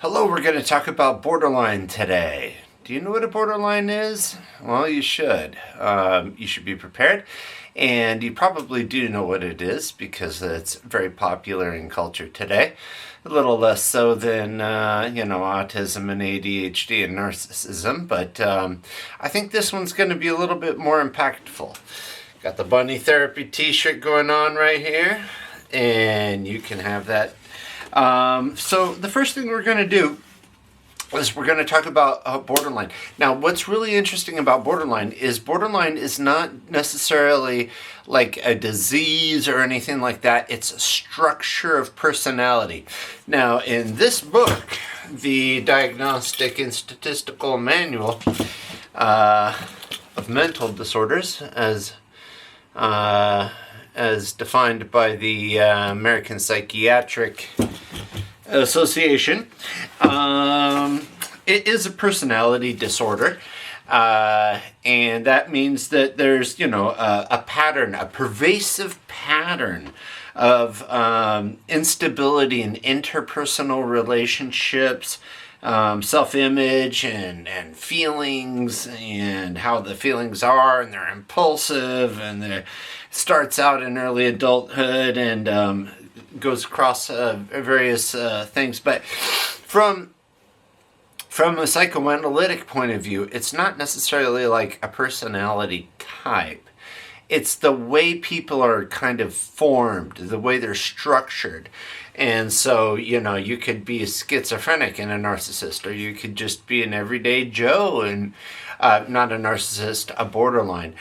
Hello, we're going to talk about borderline today. Do you know what a borderline is? Well, you should. You should be prepared. And you probably do know what it is because it's very popular in culture today. A little less so than, autism and ADHD and narcissism. But I think this one's going to be a little bit more impactful. Got the Bunny Therapy t-shirt going on right here. And you can have that. So the first thing we're going to do is we're going to talk about borderline. Now, what's really interesting about borderline is not necessarily like a disease or anything like that. It's a structure of personality. Now, in this book, the Diagnostic and Statistical Manual of Mental Disorders, as defined by the American Psychiatric Association, it is a personality disorder, and that means that there's a pattern, a pervasive pattern of instability in interpersonal relationships, self-image and feelings, and how the feelings are, and they're impulsive, and they starts out in early adulthood and goes across various things. But from a psychoanalytic point of view, it's not necessarily like a personality type. It's the way people are kind of formed, the way they're structured. And so, you could be a schizophrenic and a narcissist, or you could just be an everyday Joe and not a narcissist, a borderline.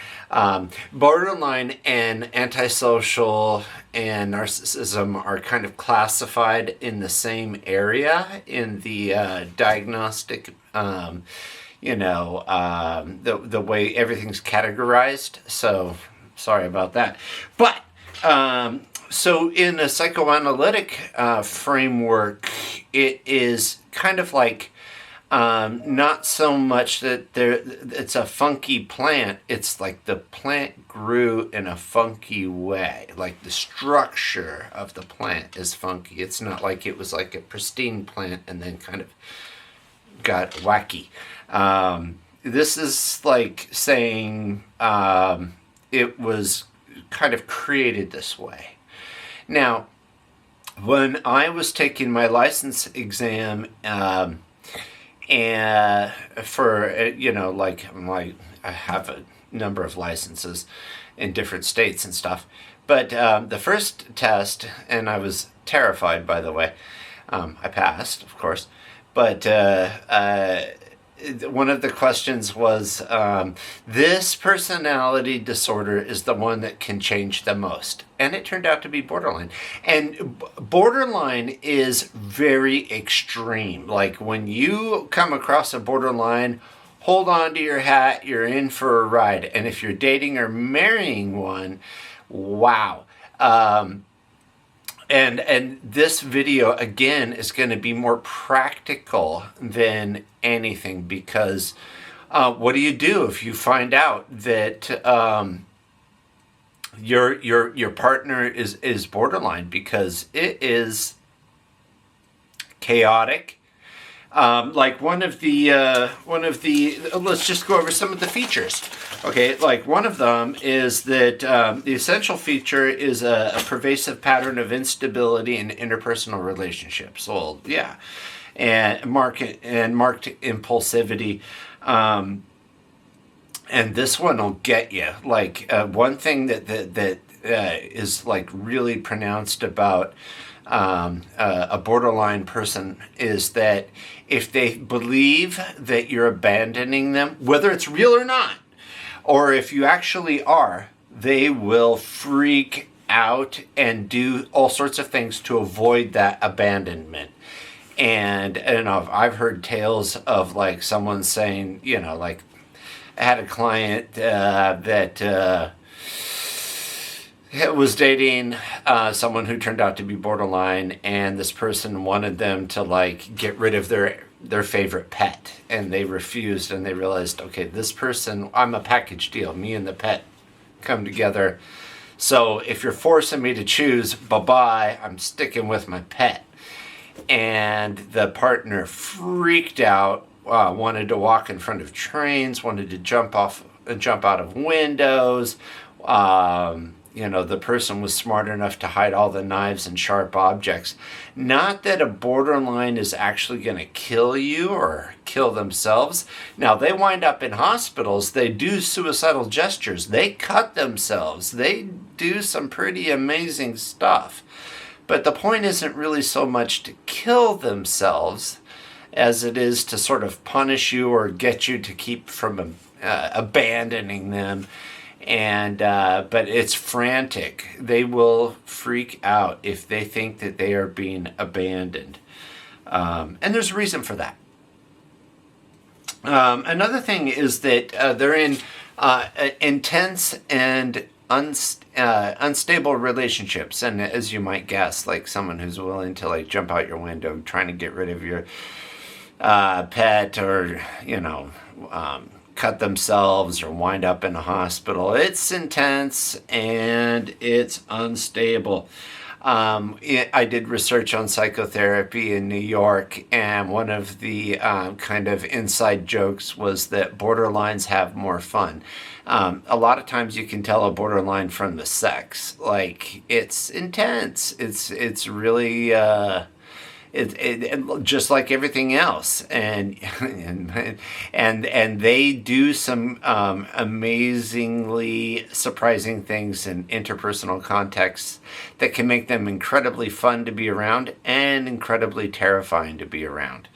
Borderline and antisocial and narcissism are kind of classified in the same area in the diagnostic, the way everything's categorized. So, sorry about that. But, so in a psychoanalytic framework, it is kind of like not so much that it's a funky plant. It's like the plant grew in a funky way. Like the structure of the plant is funky. It's not like it was like a pristine plant and then kind of got wacky. This is like saying it was kind of created this way. Now, when I was taking my license exam, and for, I have a number of licenses in different states and stuff, but the first test, and I was terrified, by the way, I passed, of course, but one of the questions was, this personality disorder is the one that can change the most. And it turned out to be borderline. And borderline is very extreme. Like when you come across a borderline, hold on to your hat, you're in for a ride. And if you're dating or marrying one, wow. And this video, again, is going to be more practical than anything because what do you do if you find out that your partner is borderline? Because it is chaotic. Like one of the let's just go over some of the features. Okay, like one of them is that the essential feature is a pervasive pattern of instability in interpersonal relationships. Well, yeah, and marked impulsivity. And this one will get you. Like one thing that is like really pronounced about a borderline person is that if they believe that you're abandoning them, whether it's real or not, or if you actually are, they will freak out and do all sorts of things to avoid that abandonment. And I've heard tales of like someone saying, like I had a client that was dating someone who turned out to be borderline, and this person wanted them to like get rid of their favorite pet, and they refused, and they realized, okay, this person, I'm a package deal, me and the pet come together, so if you're forcing me to choose, bye-bye, I'm sticking with my pet. and the partner freaked out, wanted to walk in front of trains, wanted to jump out of windows. The person was smart enough to hide all the knives and sharp objects. Not that a borderline is actually going to kill you or kill themselves. Now, they wind up in hospitals. They do suicidal gestures. They cut themselves. They do some pretty amazing stuff. But the point isn't really so much to kill themselves as it is to sort of punish you or get you to keep from abandoning them. But it's frantic. They will freak out if they think that they are being abandoned. And there's a reason for that. Another thing is that they're in intense and unstable relationships, and as you might guess, like someone who's willing to like jump out your window trying to get rid of your pet, or cut themselves or wind up in a hospital. It's intense and it's unstable. I did research on psychotherapy in New York, and one of the kind of inside jokes was that borderlines have more fun. A lot of times you can tell a borderline from the sex. Like, it's intense. It's really it just like everything else, and they do some amazingly surprising things in interpersonal contexts that can make them incredibly fun to be around and incredibly terrifying to be around.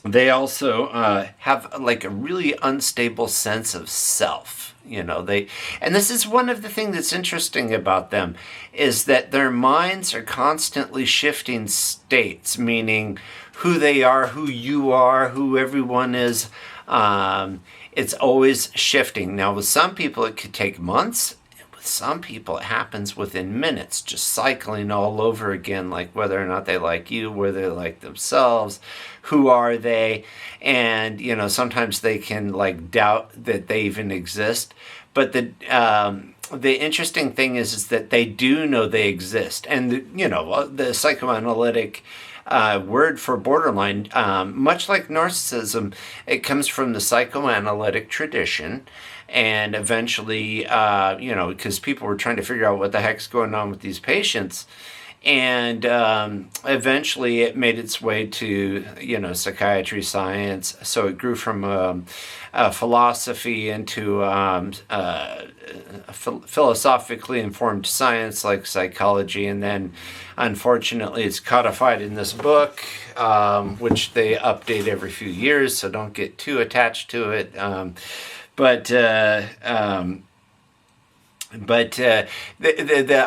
They also have like a really unstable sense of self. And this is one of the things that's interesting about them, is that their minds are constantly shifting states, meaning who they are, who you are, who everyone is. It's always shifting. Now, with some people, it could take months. With some people, it happens within minutes, just cycling all over again, like whether or not they like you, whether they like themselves, who are they? And, sometimes they can like doubt that they even exist. But the interesting thing is that they do know they exist. And, the psychoanalytic word for borderline, much like narcissism, it comes from the psychoanalytic tradition. And eventually, because people were trying to figure out what the heck's going on with these patients. And eventually it made its way to, psychiatry science. So it grew from philosophy into philosophically informed science like psychology. And then, unfortunately, it's codified in this book, which they update every few years. So don't get too attached to it. But the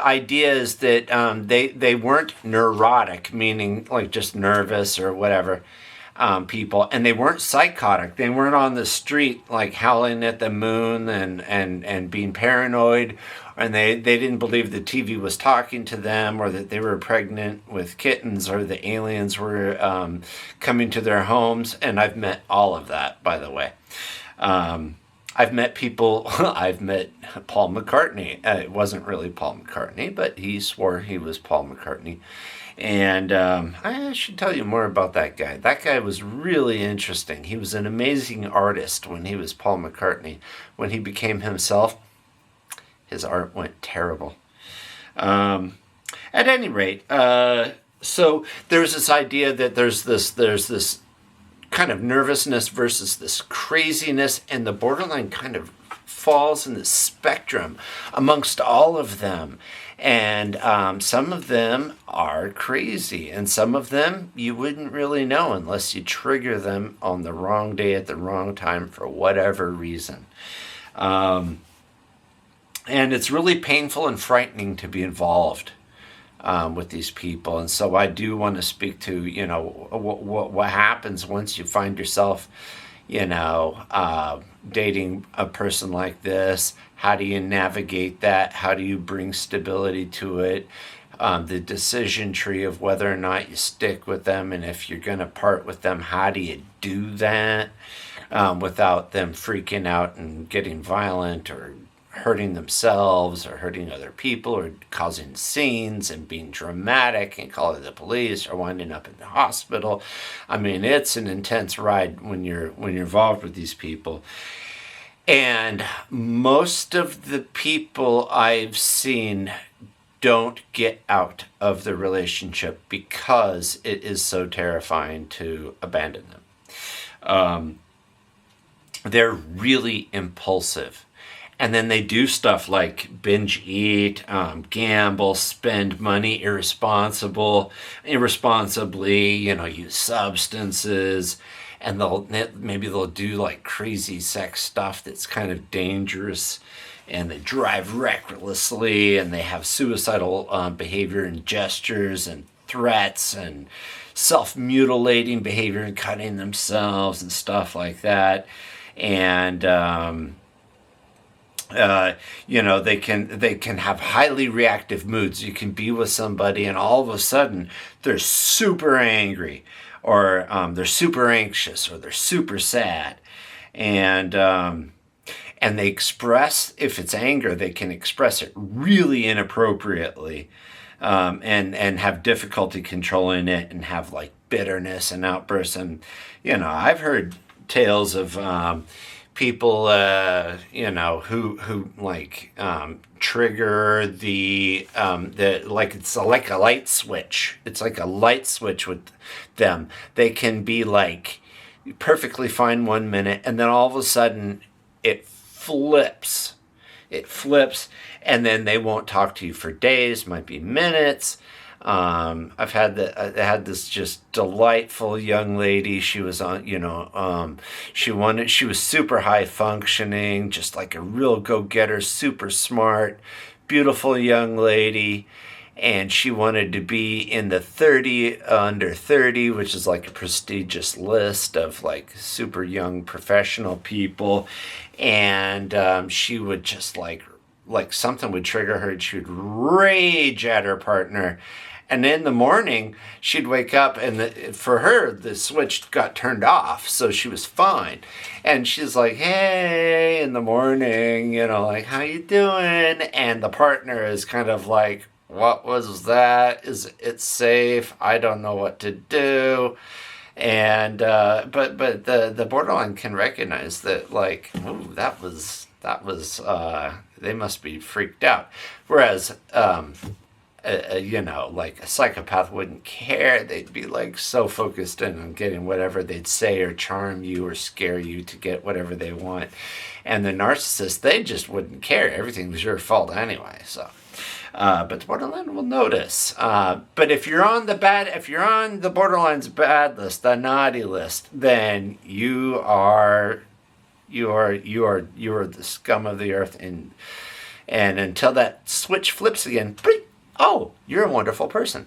idea is that they weren't neurotic, meaning like just nervous or whatever, people, and they weren't psychotic. They weren't on the street like howling at the moon and being paranoid, and they didn't believe the TV was talking to them, or that they were pregnant with kittens, or the aliens were coming to their homes. And I've met all of that, by the way. I've met people, I've met Paul McCartney. It wasn't really Paul McCartney, but he swore he was Paul McCartney. And I should tell you more about that guy. That guy was really interesting. He was an amazing artist when he was Paul McCartney. When he became himself, his art went terrible. At any rate, so there's this idea that there's this kind of nervousness versus this craziness, and the borderline kind of falls in the spectrum amongst all of them. And some of them are crazy, and some of them you wouldn't really know unless you trigger them on the wrong day at the wrong time for whatever reason. And it's really painful and frightening to be involved with these people. And so I do want to speak to, what happens once you find yourself, dating a person like this. How do you navigate that? How do you bring stability to it? The decision tree of whether or not you stick with them, and if you're going to part with them, how do you do that without them freaking out and getting violent or hurting themselves or hurting other people or causing scenes and being dramatic and calling the police or winding up in the hospital. I mean, it's an intense ride when you're involved with these people. And most of the people I've seen don't get out of the relationship because it is so terrifying to abandon them. They're really impulsive. And then they do stuff like binge eat, gamble, spend money irresponsibly, use substances, and maybe they'll do like crazy sex stuff that's kind of dangerous, and they drive recklessly, and they have suicidal behavior and gestures and threats and self-mutilating behavior and cutting themselves and stuff like that. And they can have highly reactive moods. You can be with somebody and all of a sudden they're super angry, or they're super anxious, or they're super sad, and they express, if it's anger, they can express it really inappropriately, and have difficulty controlling it, and have like bitterness and outbursts. And I've heard tales of people who like trigger the like, it's like a light switch. It's like a light switch with them. They can be like perfectly fine 1 minute, and then all of a sudden it flips, and then they won't talk to you for days, might be minutes. I had this just delightful young lady. She was on, she was super high functioning, just like a real go-getter, super smart, beautiful young lady. And she wanted to be in the under 30, which is like a prestigious list of like super young professional people. And she would just like something would trigger her, and she would rage at her partner. And in the morning, she'd wake up, and for her, the switch got turned off, so she was fine. And she's like, hey, in the morning, like, how you doing? And the partner is kind of like, what was that? Is it safe? I don't know what to do. And but the borderline can recognize that, like, ooh, that was they must be freaked out. Whereas like a psychopath wouldn't care. They'd be like so focused in on getting whatever they'd say or charm you or scare you to get whatever they want. And the narcissist, they just wouldn't care. Everything was your fault anyway. So, but the borderline will notice. But if you're on the borderline's bad list, the naughty list, then you are the scum of the earth. And until that switch flips again, oh, you're a wonderful person.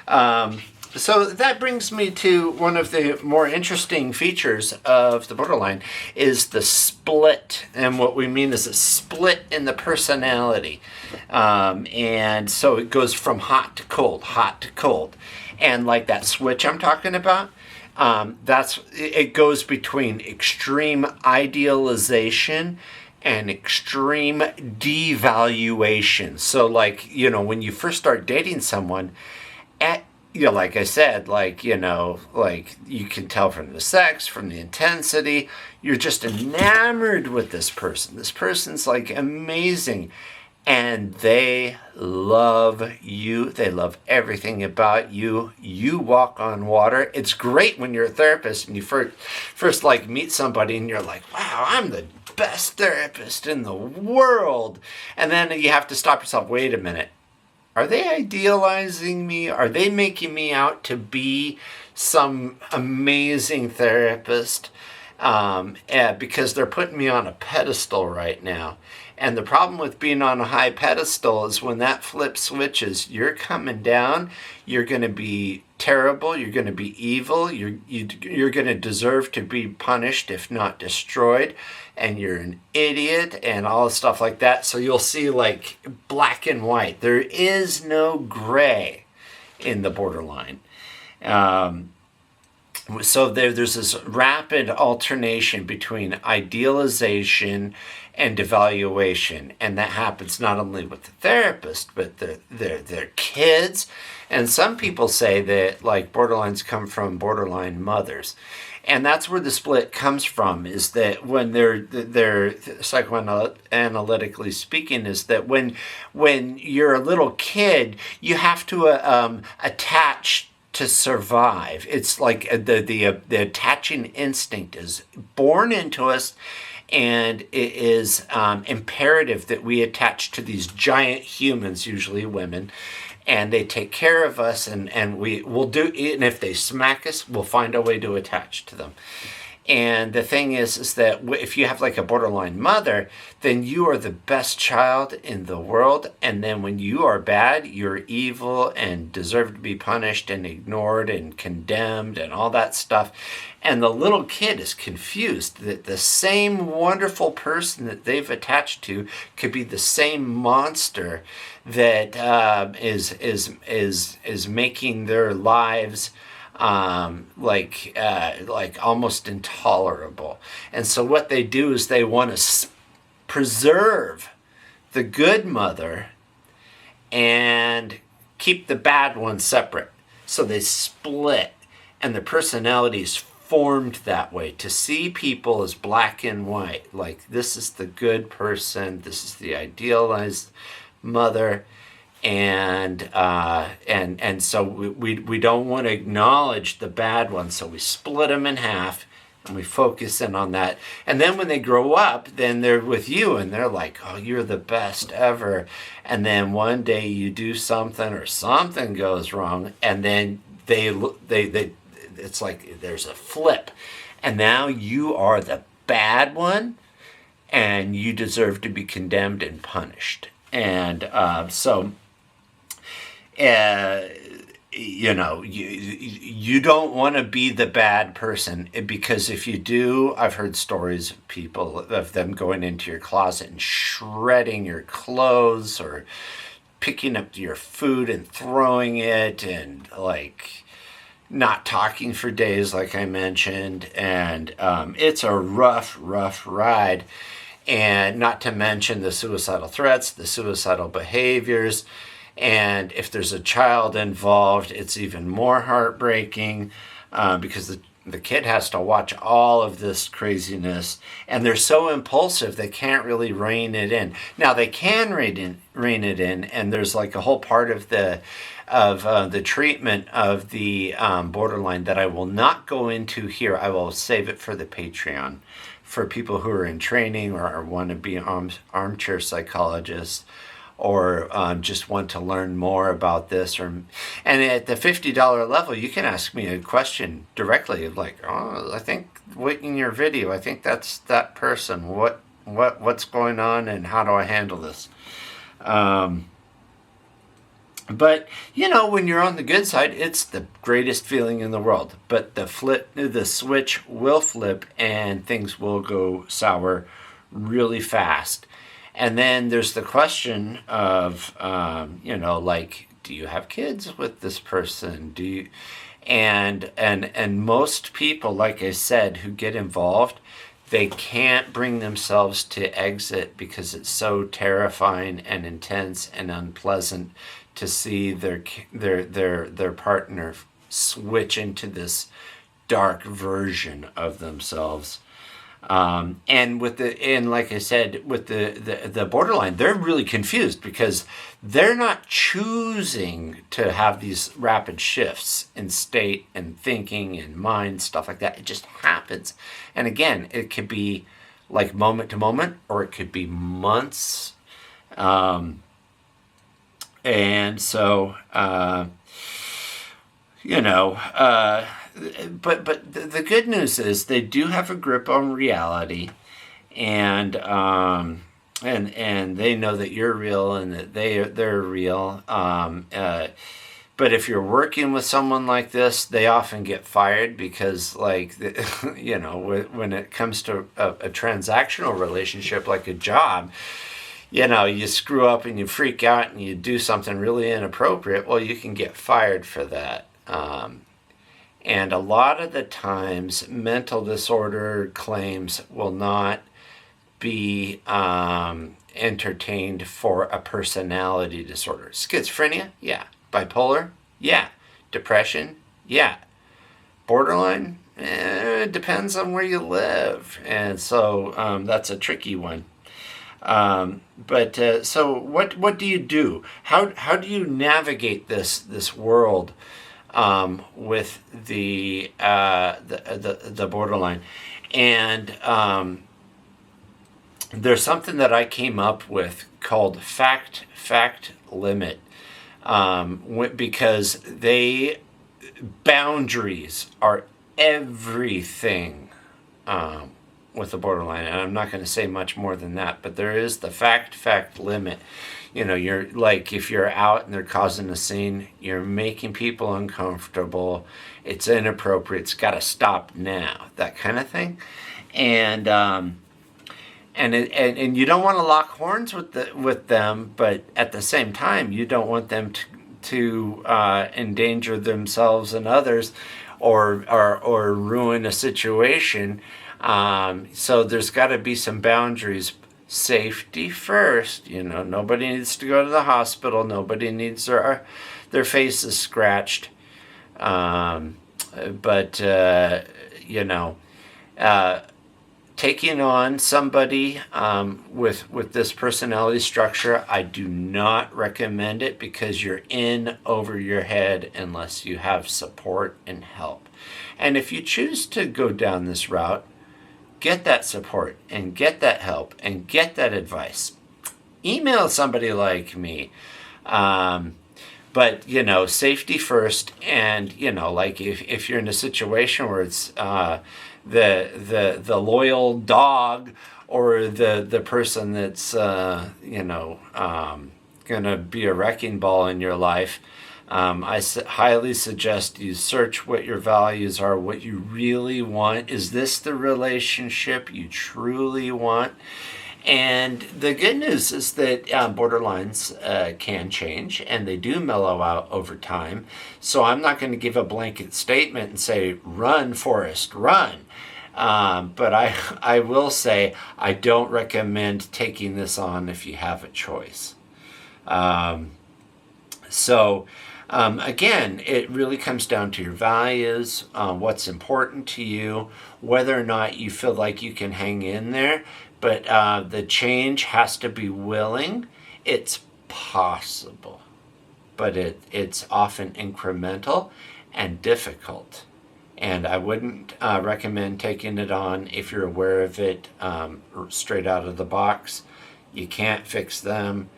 So that brings me to one of the more interesting features of the borderline is the split. And what we mean is a split in the personality. And so it goes from hot to cold. And like that switch I'm talking about, it goes between extreme idealization and extreme devaluation. So like, when you first start dating someone, like I said, like you can tell from the sex, from the intensity, you're just enamored with this person. This person's like amazing. And they love you. They love everything about you. You walk on water. It's great when you're a therapist and you first like meet somebody and you're like, wow, I'm the best therapist in the world. And then you have to stop yourself. Wait a minute. Are they idealizing me? Are they making me out to be some amazing therapist? Because they're putting me on a pedestal right now. And the problem with being on a high pedestal is when that flip switches, you're coming down, you're going to be terrible, you're going to be evil, you're going to deserve to be punished if not destroyed, and you're an idiot and all stuff like that. So you'll see like black and white. There is no gray in the borderline. So there's this rapid alternation between idealization and devaluation. And that happens not only with the therapist, but their kids. And some people say that like borderlines come from borderline mothers. And that's where the split comes from, is that when they're psychoanalytically speaking, is that when you're a little kid, you have to attach to survive. It's like the attaching instinct is born into us, and it is imperative that we attach to these giant humans, usually women, and they take care of us, and we will do, and if they smack us, we'll find a way to attach to them. And the thing is that if you have like a borderline mother, then you are the best child in the world. And then when you are bad, you're evil and deserve to be punished and ignored and condemned and all that stuff. And the little kid is confused that the same wonderful person that they've attached to could be the same monster that is making their lives like almost intolerable. And so what they do is they want to preserve the good mother and keep the bad one separate. So they split, and the personalities formed that way to see people as black and white. Like, this is the good person, this is the idealized mother. And so we don't want to acknowledge the bad ones, so we split them in half and we focus in on that. And then when they grow up, then they're with you and they're like, oh, you're the best ever. And then one day you do something or something goes wrong, and then they it's like there's a flip, and now you are the bad one, and you deserve to be condemned and punished. And so. You don't want to be the bad person, because if you do, I've heard stories of people, of them going into your closet and shredding your clothes, or picking up your food and throwing it, and like not talking for days, like I mentioned. And it's a rough ride. And not to mention the suicidal threats, the suicidal behaviors. And if there's a child involved, it's even more heartbreaking, because the kid has to watch all of this craziness, and they're so impulsive they can't really rein it in. Now they can rein it in, and there's like a whole part of the treatment of the borderline that I will not go into here. I will save it for the Patreon, for people who are in training or want to be armchair psychologists, or just want to learn more about this. And at the $50 level, you can ask me a question directly, like, oh, I think in your video, I think that's that person. What's going on, and how do I handle this? But when you're on the good side, it's the greatest feeling in the world. But the switch will flip, and things will go sour really fast. And then there's the question of, like, do you have kids with this person? Do you? And most people, like I said, who get involved, they can't bring themselves to exit, because it's so terrifying and intense and unpleasant to see their partner switch into this dark version of themselves. And like I said, with the borderline, they're really confused, because they're not choosing to have these rapid shifts in state and thinking and mind, stuff like that. It just happens. And again, it could be like moment to moment, or it could be months. And so, but the good news is they do have a grip on reality, and they know that you're real and that they're real. But if you're working with someone like this, they often get fired, because when it comes to a transactional relationship like a job, you screw up and you freak out and you do something really inappropriate, well, you can get fired for that. And a lot of the times, mental disorder claims will not be entertained for a personality disorder. Schizophrenia? Yeah. Bipolar? Yeah. Depression? Yeah. Borderline? It depends on where you live. And so that's a tricky one. So what do you do? How do you navigate this world with the borderline? And there's something that I came up with called fact limit, because boundaries are everything with the borderline, and I'm not going to say much more than that, but there is the fact limit. You're like, if you're out and they're causing a scene, you're making people uncomfortable, it's inappropriate, it's got to stop now, that kind of thing. And you don't want to lock horns with them, but at the same time, you don't want them to endanger themselves and others, or ruin a situation. So there's got to be some boundaries. Safety first. Nobody needs to go to the hospital. Nobody needs their faces scratched. Taking on somebody with this personality structure, I do not recommend it, because you're in over your head unless you have support and help. And if you choose to go down this route, get that support and get that help and get that advice. Email somebody like me. But safety first. And like if you're in a situation where it's the loyal dog, or the person that's gonna be a wrecking ball in your life, I highly suggest you search what your values are, what you really want. Is this the relationship you truly want? And the good news is that borderlines can change, and they do mellow out over time. So I'm not going to give a blanket statement and say, run, Forrest, run. But I will say I don't recommend taking this on if you have a choice. Again, it really comes down to your values, what's important to you, whether or not you feel like you can hang in there. But the change has to be willing. It's possible, but it's often incremental and difficult. And I wouldn't recommend taking it on if you're aware of it straight out of the box. You can't fix them,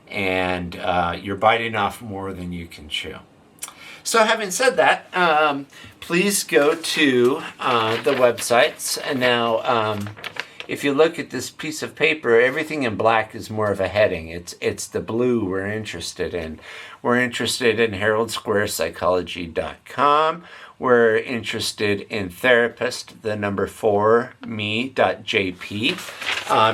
and you're biting off more than you can chew. So having said that, please go to the websites. And now, if you look at this piece of paper, everything in black is more of a heading. It's the blue we're interested in. We're interested in heraldsquarepsychology.com. We're interested in therapist, the number 4, me.jp.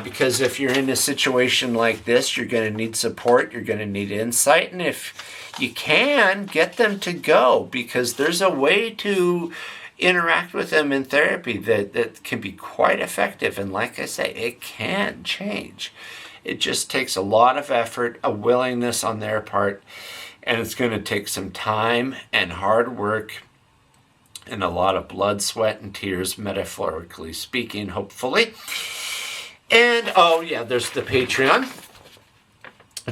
Because if you're in a situation like this, you're going to need support, you're going to need insight, and if you can, get them to go, because there's a way to interact with them in therapy that can be quite effective. And like I say, it can change. It just takes a lot of effort, a willingness on their part, and it's going to take some time and hard work and a lot of blood, sweat, and tears, metaphorically speaking, hopefully. And there's the Patreon.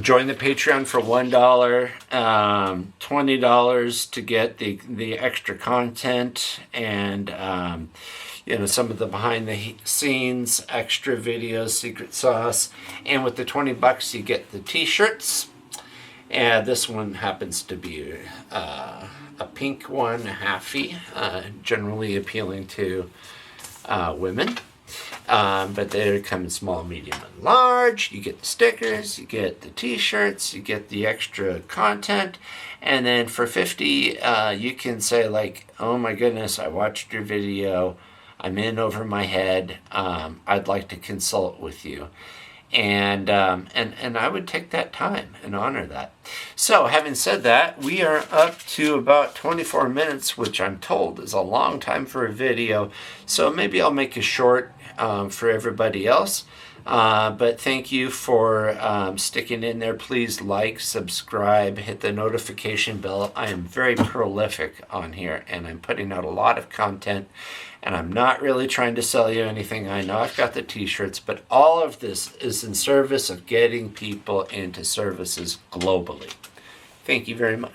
Join the Patreon for $1, $20 to get the extra content and some of the behind the scenes extra videos, secret sauce. And with the $20 you get the t-shirts. And this one happens to be a pink one, a halfie, generally appealing to women. But they come in small, medium, and large. You get the stickers, you get the t-shirts, you get the extra content. And then for $50, you can say like, oh my goodness, I watched your video. I'm in over my head. I'd like to consult with you. And I would take that time and honor that. So having said that, we are up to about 24 minutes, which I'm told is a long time for a video. So maybe I'll make a short for everybody else. But thank you for sticking in there. Please like, subscribe, hit the notification bell. I am very prolific on here, and I'm putting out a lot of content, and I'm not really trying to sell you anything. I know I've got the t-shirts, but all of this is in service of getting people into services globally. Thank you very much.